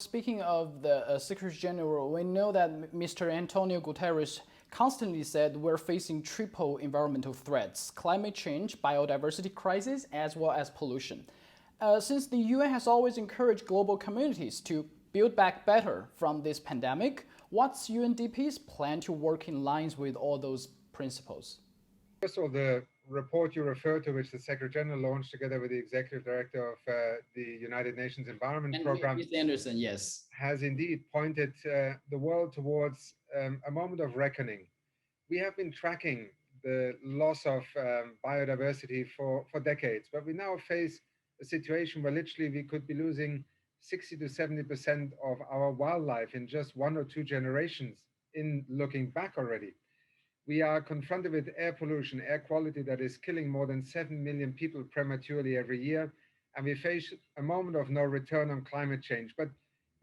Speaking of the Secretary General, we know that Mr. Antonio Guterres constantly said we're facing triple environmental threats: climate change, biodiversity crisis, as well as pollution. Since the UN has always encouraged global communities to build back better from this pandemic, what's UNDP's plan to work in lines with all those principles? First of all, the report you refer to, which the Secretary General launched together with the Executive Director of the United Nations Environment And Programme, Mr. Anderson, yes. has indeed pointed the world towards a moment of reckoning. We have been tracking the loss of biodiversity for decades, but we now face a situation where literally we could be losing 60 to 70% of our wildlife in just 1 or 2 generations in looking back already. We are confronted with air pollution, air quality that is killing more than 7 million people prematurely every year. And we face a moment of no return on climate change. But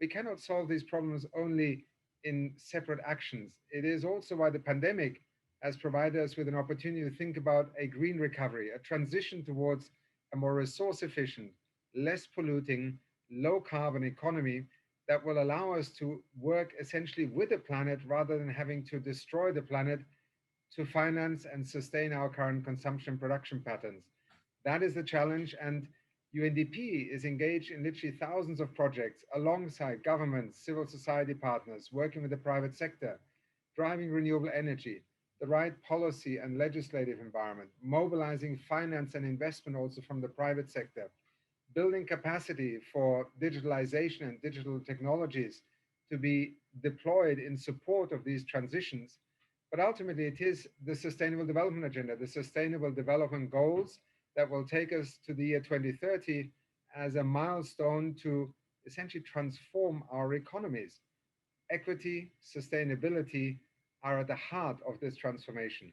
we cannot solve these problems only in separate actions. It is also why the pandemic has provided us with an opportunity to think about a green recovery, a transition towards a more resource efficient, less polluting, low carbon economy that will allow us to work essentially with the planet rather than having to destroy the planet to finance and sustain our current consumption production patterns. That is the challenge, and UNDP is engaged in literally thousands of projects alongside governments, civil society partners, working with the private sector, driving renewable energy, the right policy and legislative environment, mobilizing finance and investment also from the private sector, building capacity for digitalization and digital technologies to be deployed in support of these transitions. But ultimately, it is the Sustainable Development Agenda, the Sustainable Development Goals that will take us to the year 2030 as a milestone to essentially transform our economies. Equity, sustainability are at the heart of this transformation.